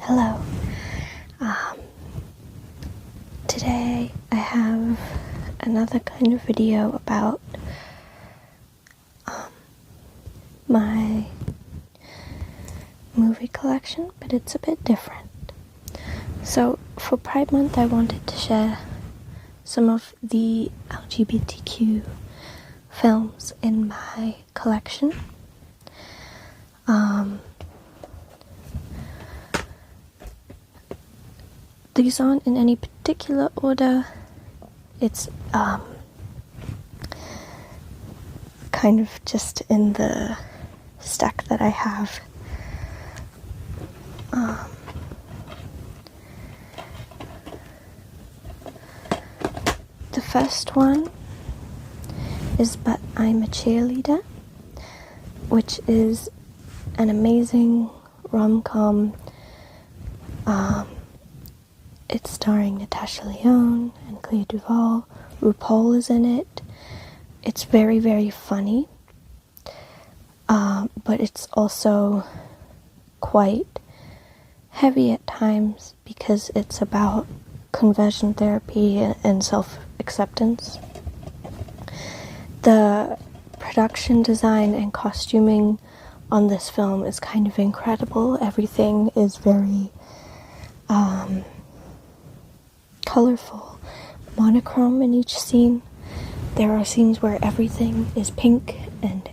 Hello. Today I have another kind of video about my movie collection, but it's a bit different. So for Pride Month I wanted to share some of the lgbtq films in my collection. These aren't in any particular order. It's kind of just in the stack that I have. The first one is But I'm a Cheerleader, which is an amazing rom-com. It's starring Natasha Lyonne and Clea Duvall. RuPaul is in it. It's very, very funny, but it's also quite heavy at times because it's about conversion therapy and self-acceptance. The production design and costuming on this film is kind of incredible. Everything is very colorful, monochrome in each scene. There are scenes where everything is pink and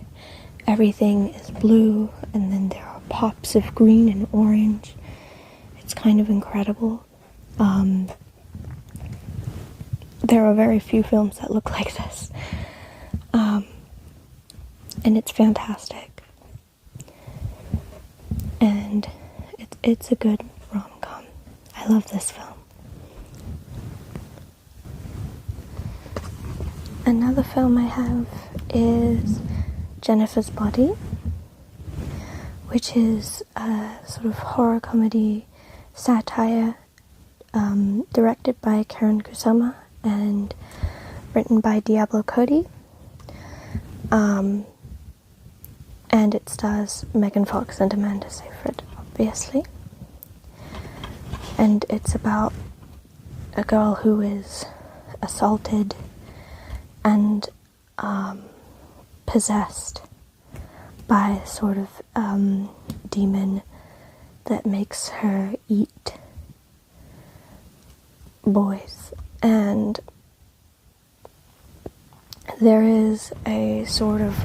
everything is blue, and then there are pops of green and orange. It's kind of incredible. There are very few films that look like this, and it's fantastic. And it's a good rom-com. I love this film. Another film I have is Jennifer's Body, which is a sort of horror comedy satire directed by Karen Kusama and written by Diablo Cody. And it stars Megan Fox and Amanda Seyfried, obviously. And it's about a girl who is assaulted and possessed by a sort of demon that makes her eat boys. And there is a sort of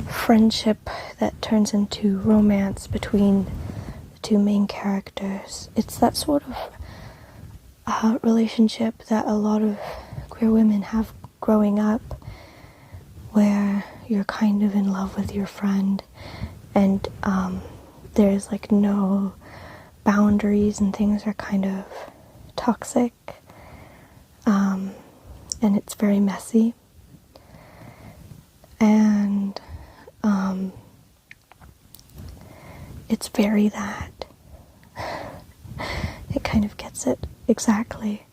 friendship that turns into romance between the two main characters. It's that sort of relationship that a lot of queer women have growing up, where you're kind of in love with your friend and there's like no boundaries and things are kind of toxic, and it's very messy, and it's very that. It kind of gets it exactly,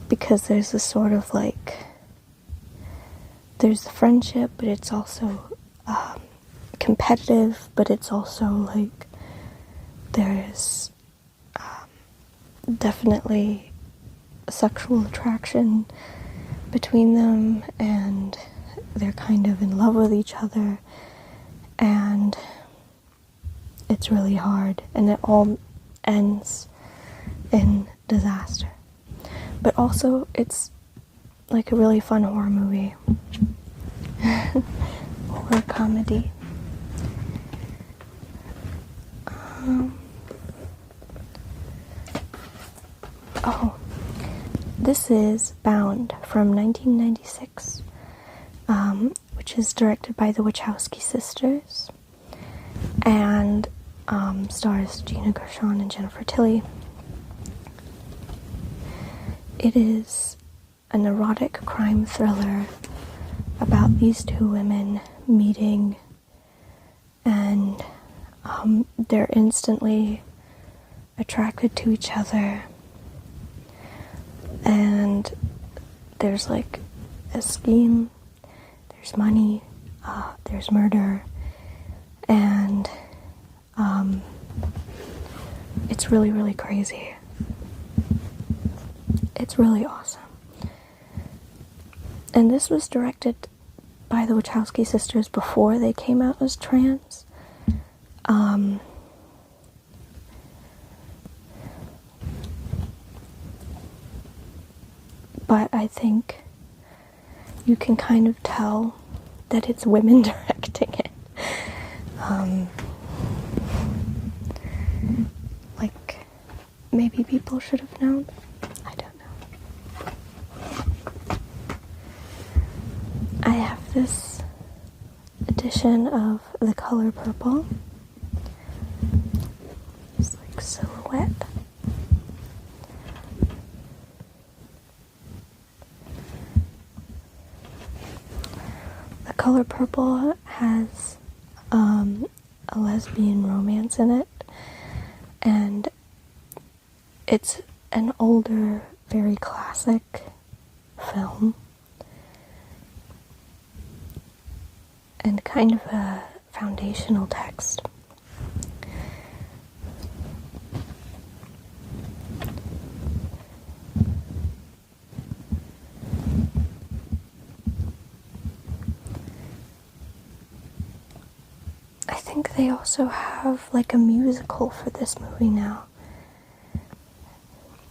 because there's this sort of like, there's the friendship, but it's also competitive, but it's also like there's definitely sexual attraction between them, and they're kind of in love with each other, and it's really hard, and it all ends in disaster. But also, it's like a really fun horror movie. Horror comedy. This is Bound from 1996, which is directed by the Wachowski sisters, and stars Gina Gershon and Jennifer Tilly. It is an erotic crime thriller about these two women meeting, and they're instantly attracted to each other, and there's like a scheme, there's money, there's murder, and It's really, really crazy. It's really awesome. And this was directed by the Wachowski sisters before they came out as trans. But I think you can kind of tell that it's women directing it. Like, maybe people should have known. I don't know. I have this edition of The Color Purple. It's like silhouette. The Color Purple has a lesbian romance in it, and it's an older, very classic film, and kind of a foundational text. I think they also have like a musical for this movie now.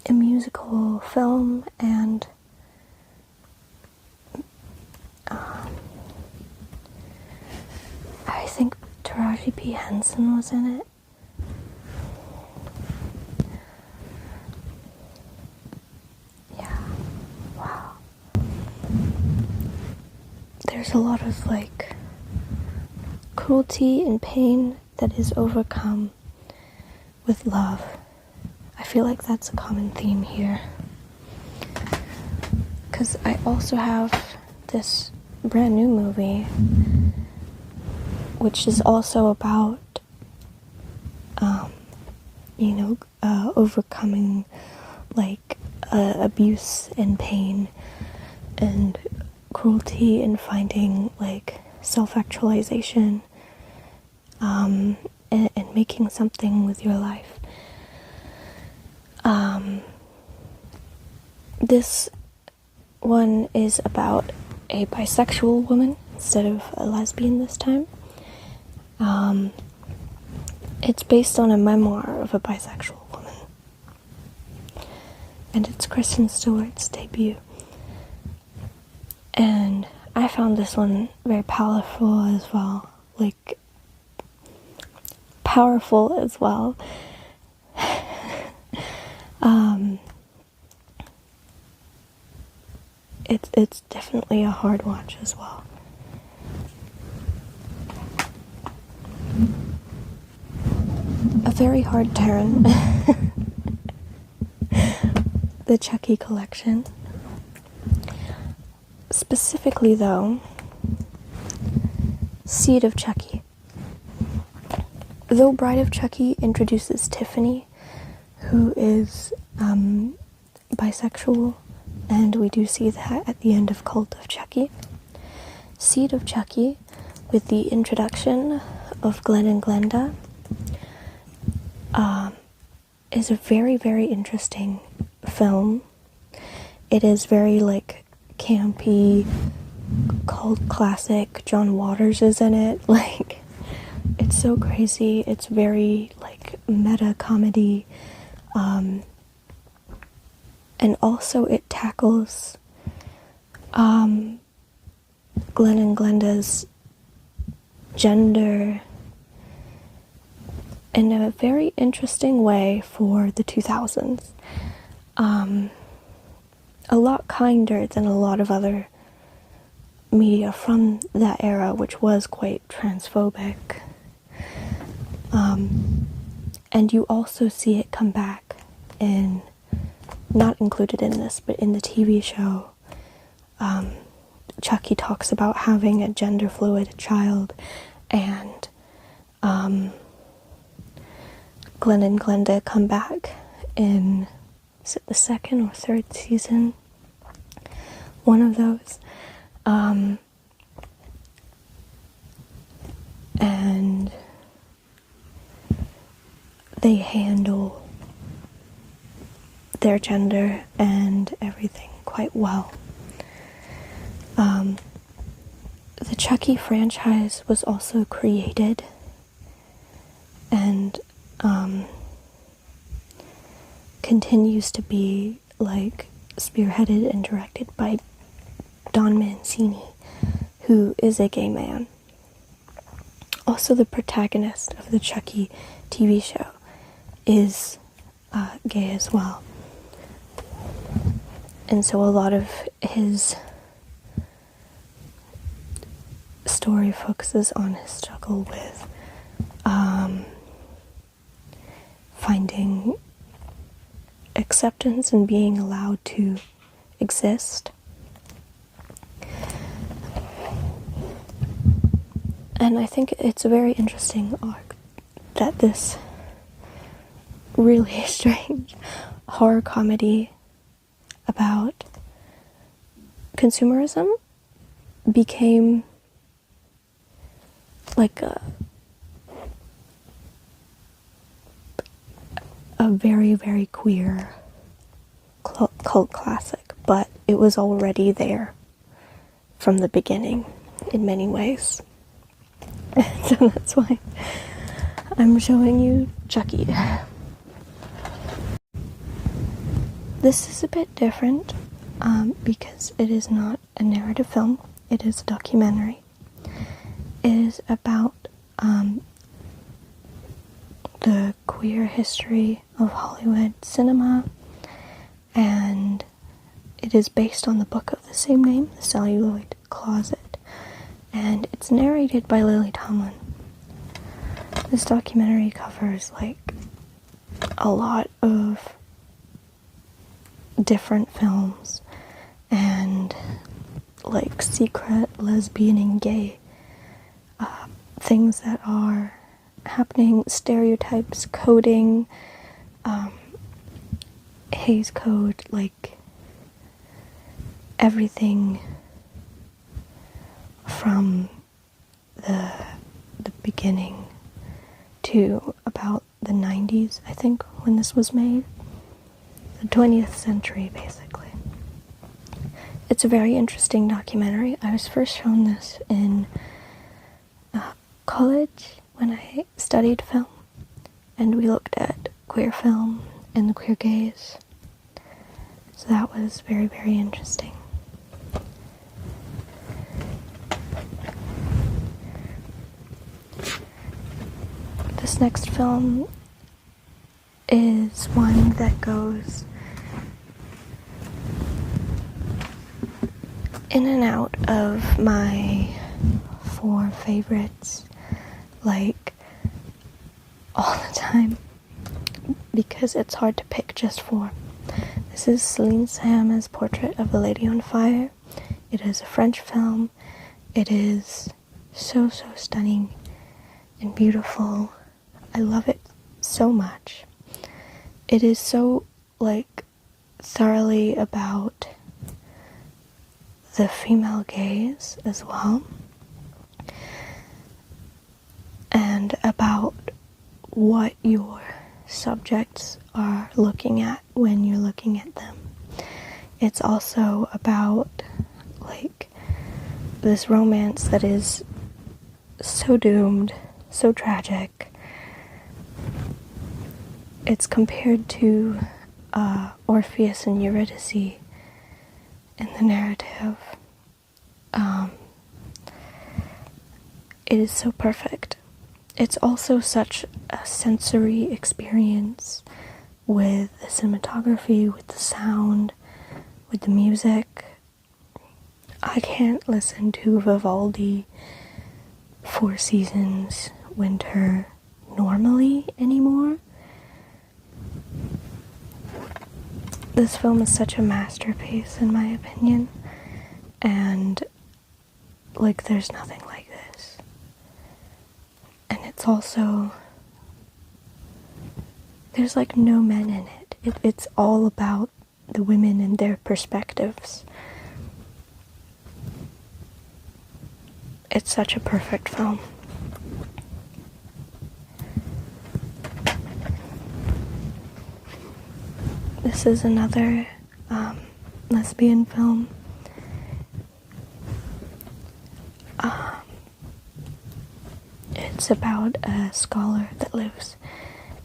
A musical film, and I think Taraji P. Henson was in it. Yeah, wow. There's a lot of like cruelty and pain that is overcome with love. I feel like that's a common theme here. Because I also have this brand new movie, which is also about, overcoming like abuse and pain and cruelty, and finding like self-actualization, and making something with your life. This one is about a bisexual woman instead of a lesbian this time. It's based on a memoir of a bisexual woman, and it's Kristen Stewart's debut. And I found this one very powerful as well. It's definitely a hard watch as well. A very hard turn. The Chucky collection. Specifically though, Seed of Chucky. Though Bride of Chucky introduces Tiffany, who is bisexual, and we do see that at the end of Cult of Chucky. Seed of Chucky, with the introduction of Glenn and Glenda, is a very, very interesting film. It is very like campy, cult classic. John Waters is in it. Like, it's so crazy. It's very like meta comedy. And also it tackles Glenn and Glenda's gender in a very interesting way for the 2000s. A lot kinder than a lot of other media from that era, which was quite transphobic. And you also see it come back in, not included in this, but in the TV show. Chucky talks about having a gender fluid child, and Glenn and Glenda come back in, is it the second or third season? One of those. And they handle their gender and everything quite well. The Chucky franchise was also created and continues to be like spearheaded and directed by Don Mancini, who is a gay man. Also, the protagonist of the Chucky TV show is gay as well. And so a lot of his story focuses on his struggle with finding acceptance and being allowed to exist. And I think it's a very interesting arc that this really strange horror comedy about consumerism became like a very, very queer cult classic, but it was already there from the beginning in many ways. So that's why I'm showing you Chucky. This is a bit different because it is not a narrative film, it is a documentary. It is about the queer history of Hollywood cinema, and it is based on the book of the same name, The Celluloid Closet, and it's narrated by Lily Tomlin. This documentary covers like a lot of different films and like secret lesbian and gay things that are happening, stereotypes, coding, Hays Code, like everything from the beginning to about the 90s, I think, when this was made. The 20th century, basically. It's a very interesting documentary. I was first shown this in college when I studied film, and we looked at queer film and the queer gaze. So that was very, very interesting. This next film is one that goes in and out of my 4 favorites, like, all the time, because it's hard to pick just 4. This is Celine Sciamma's Portrait of a Lady on Fire. It is a French film. It is so, so stunning and beautiful. I love it so much. It is so, like, thoroughly about the female gaze as well, and about what your subjects are looking at when you're looking at them. It's also about, like, this romance that is so doomed, so tragic. It's compared to Orpheus and Eurydice in the narrative. It is so perfect. It's also such a sensory experience with the cinematography, with the sound, with the music. I can't listen to Vivaldi, Four Seasons, Winter normally anymore. This film is such a masterpiece in my opinion, and like there's nothing like this. And it's also, there's like no men in it. It's all about the women and their perspectives. It's such a perfect film. This This is another lesbian film. It's about a scholar that lives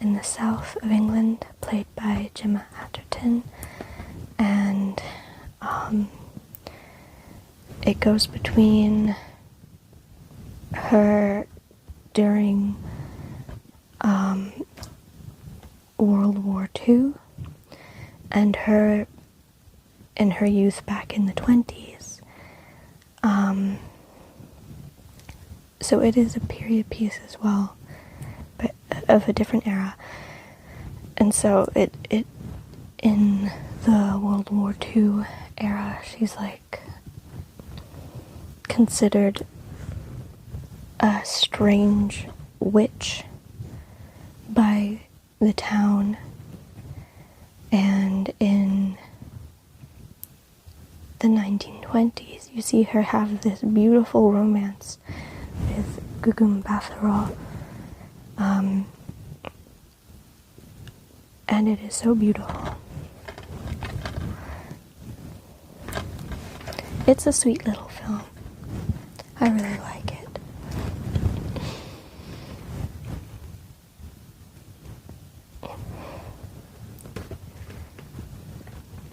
in the south of England, played by Gemma Atherton, and it goes between her during World War II and her in her youth back in the 20s. So it is a period piece as well, but of a different era. And so it in the World War II era, she's like considered a strange witch by the town, and in the 1920s you see her have this beautiful romance with Gugum Bathoral, and it is so beautiful. It's a sweet little film. I really like it.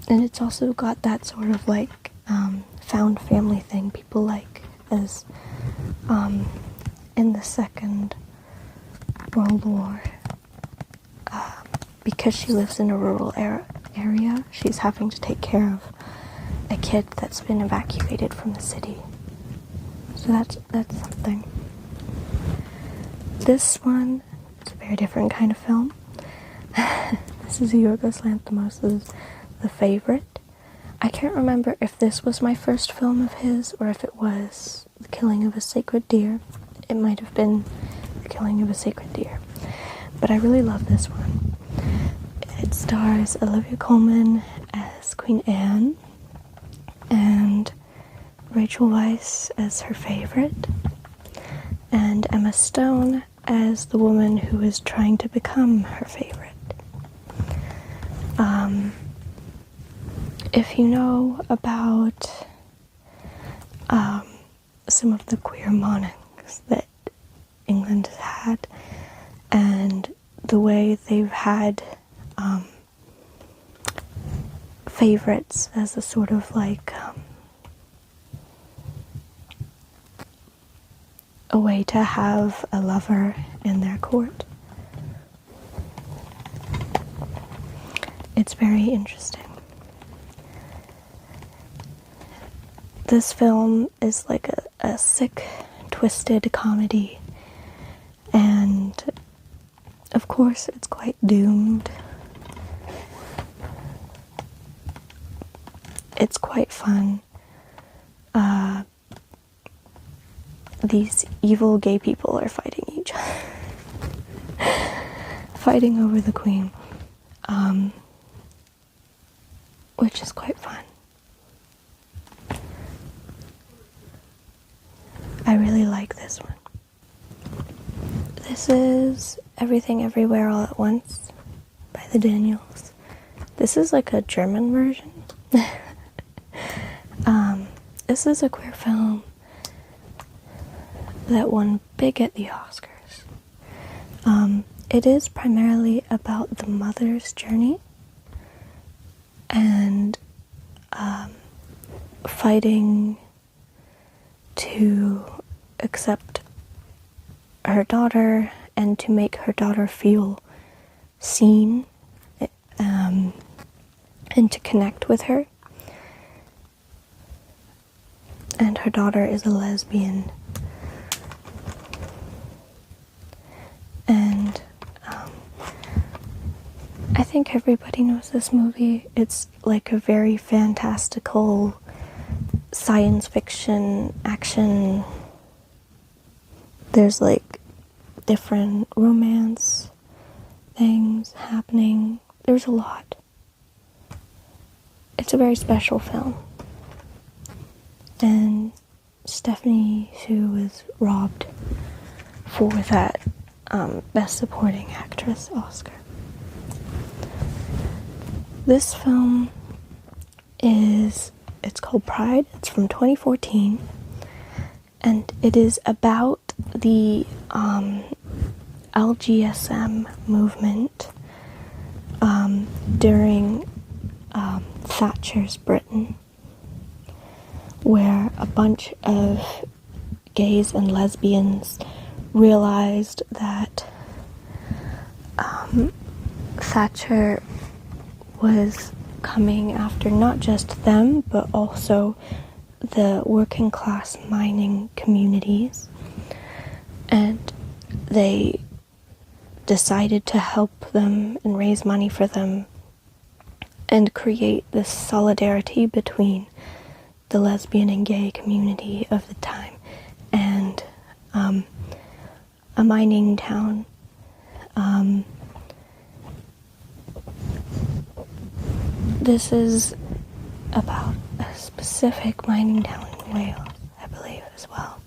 And it's also got that sort of like found family thing people like, as in the Second World War, because she lives in a rural area, she's having to take care of a kid that's been evacuated from the city. So that's something. This one is a very different kind of film. This is Yorgos Lanthimos' The Favorite. I can't remember if this was my first film of his or if it was The Killing of a Sacred Deer. It might have been The Killing of a Sacred Deer. But I really love this one. It stars Olivia Colman as Queen Anne and Rachel Weisz as her favorite, and Emma Stone as the woman who is trying to become her favorite. If you know about some of the queer monarchs that England has had, and the way they've had favorites as a sort of like a way to have a lover in their court. It's very interesting. This film is like a sick, twisted comedy, and of course it's quite doomed. It's quite fun. These evil gay people are fighting each other. Fighting over the queen. Which is quite fun. I really like this one. This is Everything Everywhere All at Once by the Daniels. This is like a German version. This is a queer film that won big at the Oscars. It is primarily about the mother's journey and fighting to accept her daughter and to make her daughter feel seen and to connect with her. And her daughter is a lesbian. And I think everybody knows this movie. It's like a very fantastical science fiction action. There's like different romance things happening. There's a lot. It's a very special film. And Stephanie Hsu was robbed for that Best Supporting Actress Oscar. this film it's called Pride. It's from 2014, and it is about the LGSM movement during Thatcher's Britain, where a bunch of gays and lesbians realized that Thatcher was coming after not just them, but also the working class mining communities, and they decided to help them and raise money for them and create this solidarity between the lesbian and gay community of the time and a mining town. This is about a specific mining town in Wales, I believe, as well.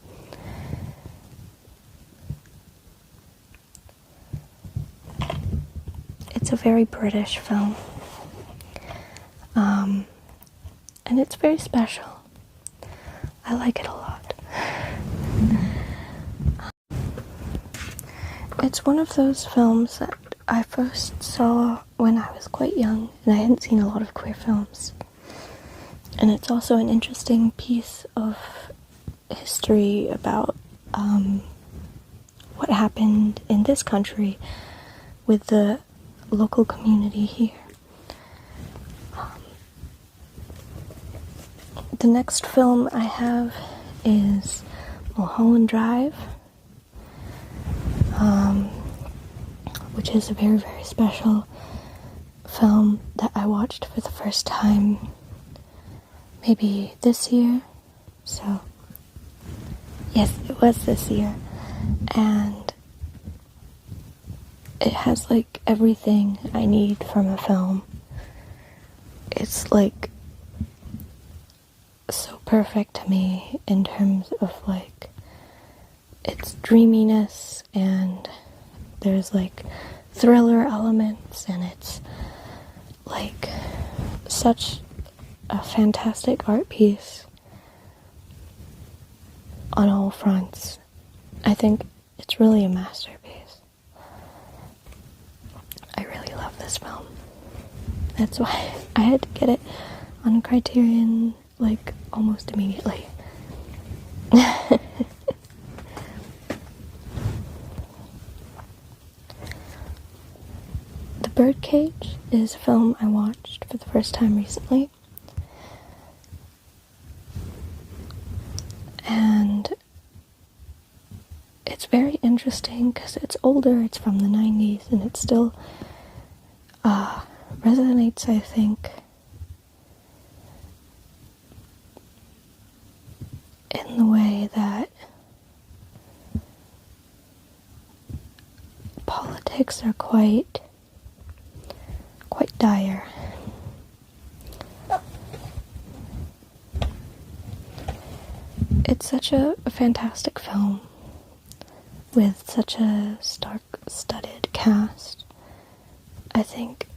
It's a very British film, and it's very special. I like it a lot. It's one of those films that I first saw when I was quite young, and I hadn't seen a lot of queer films. And it's also an interesting piece of history about what happened in this country with the local community here. The next film I have is Mulholland Drive, which is a very, very special film that I watched for the first time maybe this year. So, yes, it was this year. And it has, like, everything I need from a film. It's, like, so perfect to me in terms of, like, its dreaminess, and there's, like, thriller elements, and it's, like, such a fantastic art piece on all fronts. I think it's really a masterpiece. I really love this film. That's why I had to get it on Criterion, like, almost immediately. The Birdcage is a film I watched for the first time recently. And it's very interesting because it's older, it's from the 90s, and it still resonates, I think, in the way that politics are quite dire. It's such a fantastic film with such a star-studded cast. I think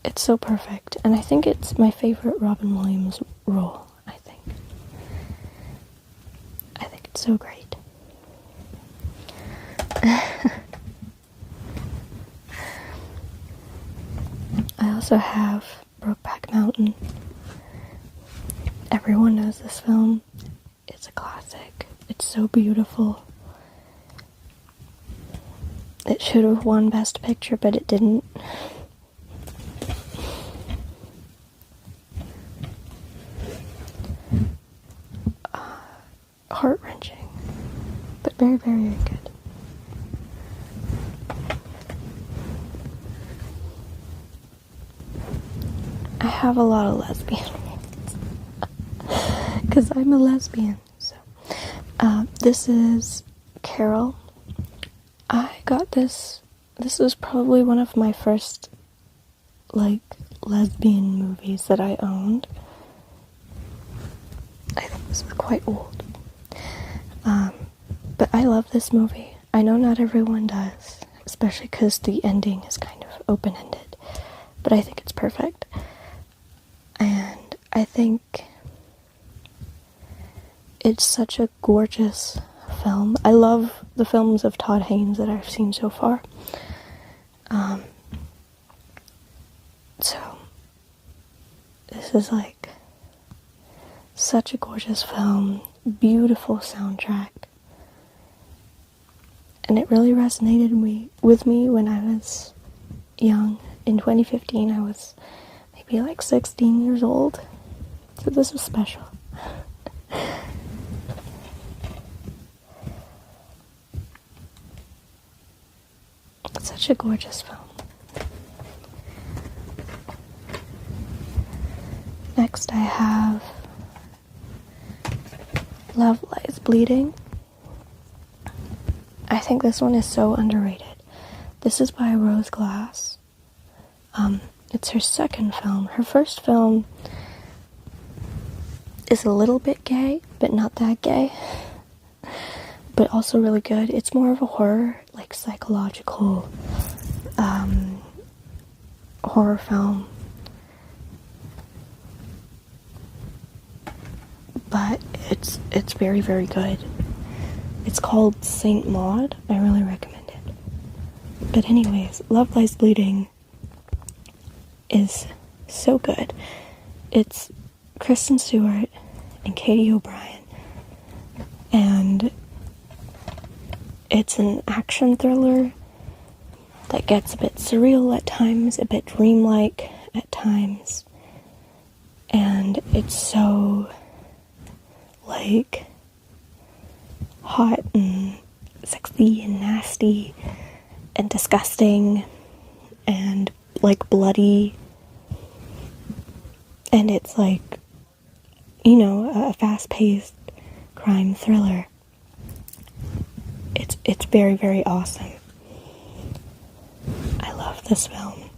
it's so perfect, and I think it's my favorite Robin Williams role. I think it's so great. I also have Brokeback Mountain. Everyone knows this film. It's a classic. It's so beautiful. It should have won Best Picture, but it didn't. Heart-wrenching, but very, very, very good. I have a lot of lesbian ones, because I'm a lesbian, so. This is Carol. I got this was probably one of my first, like, lesbian movies that I owned. I think this was quite old. But I love this movie. I know not everyone does, especially because the ending is kind of open-ended, but I think it's perfect. I think it's such a gorgeous film. I love the films of Todd Haynes that I've seen so far. So this is like such a gorgeous film, beautiful soundtrack, and it really resonated with me when I was young. In 2015, I was maybe like 16 years old, so this was special. It's such a gorgeous film. Next I have Love Lies Bleeding. I think this one is so underrated. This is by Rose Glass. It's her second film. Her first film is a little bit gay, but not that gay. But also really good. It's more of a horror, like psychological horror film. But it's very, very good. It's called Saint Maud. I really recommend it. But anyways, Love Lies Bleeding is so good. It's Kristen Stewart and Katie O'Brien. And it's an action thriller that gets a bit surreal at times, a bit dreamlike at times. And it's so like hot and sexy and nasty and disgusting and like bloody, and it's like, you know, a fast-paced crime thriller. It's very, very awesome. I love this film.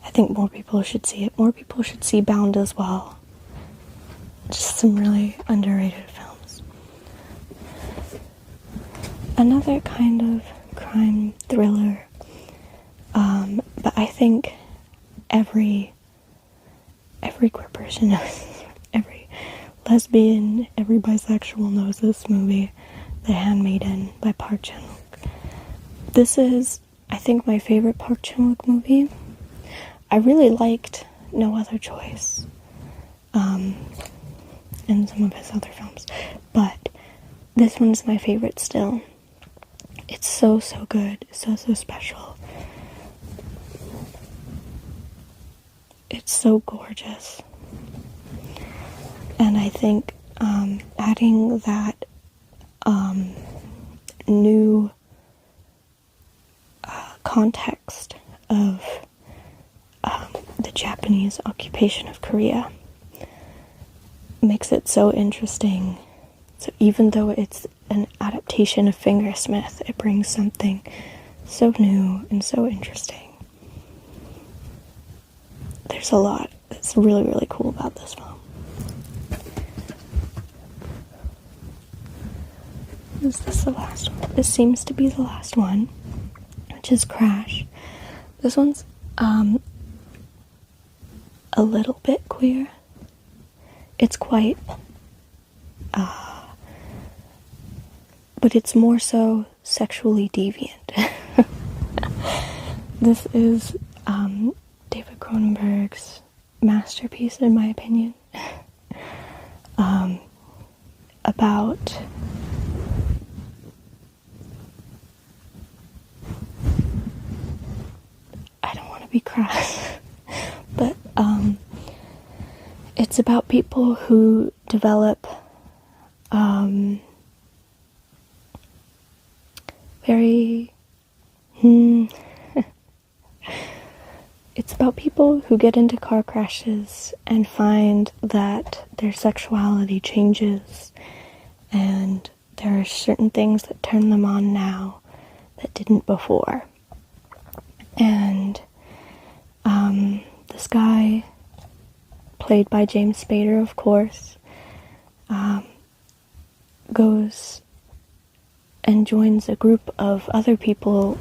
I think more people should see it. More people should see Bound as well. Just some really underrated films. Another kind of crime thriller, but I think every queer person knows, every lesbian, every bisexual knows this movie, The Handmaiden by Park Chan-wook. This is, I think, my favorite Park Chan-wook movie. I really liked No Other Choice, and some of his other films, but this one's my favorite still. It's so, so good, so, so special. It's so gorgeous. And I think adding that new context of the Japanese occupation of Korea makes it so interesting. So even though it's an adaptation of Fingersmith, it brings something so new and so interesting. There's a lot that's really, really cool about this film. Is this the last one? This seems to be the last one, which is Crash. This one's a little bit queer. It's quite but it's more so sexually deviant. This is David Cronenberg's masterpiece, in my opinion, about I don't want to be crass, but it's about people who develop it's about people who get into car crashes and find that their sexuality changes, and there are certain things that turn them on now that didn't before. And this guy, played by James Spader, of course, goes and joins a group of other people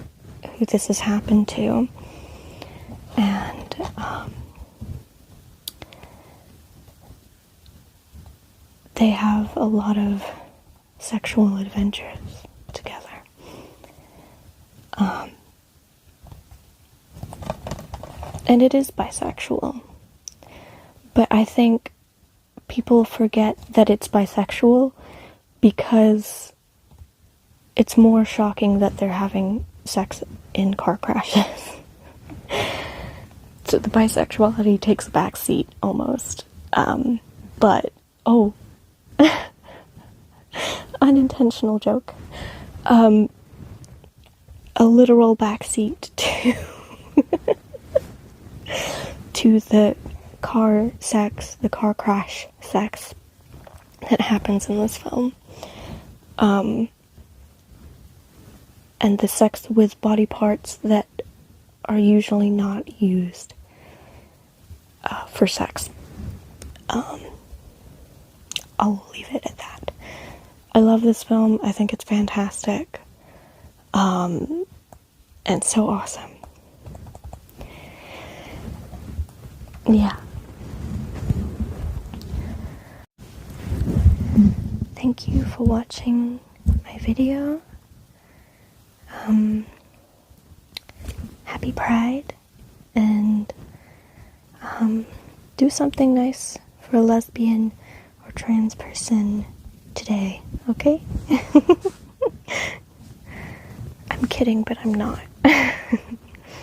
who this has happened to, and they have a lot of sexual adventures together. And it is bisexual. But I think people forget that it's bisexual because it's more shocking that they're having sex in car crashes. So the bisexuality takes a back seat almost. But, unintentional joke. A literal backseat to the car crash sex that happens in this film. And the sex with body parts that are usually not used for sex. I'll leave it at that. I love this film. I think it's fantastic. And so awesome. Yeah. Thank you for watching my video. Happy Pride, and do something nice for a lesbian or trans person today, okay? I'm kidding, but I'm not.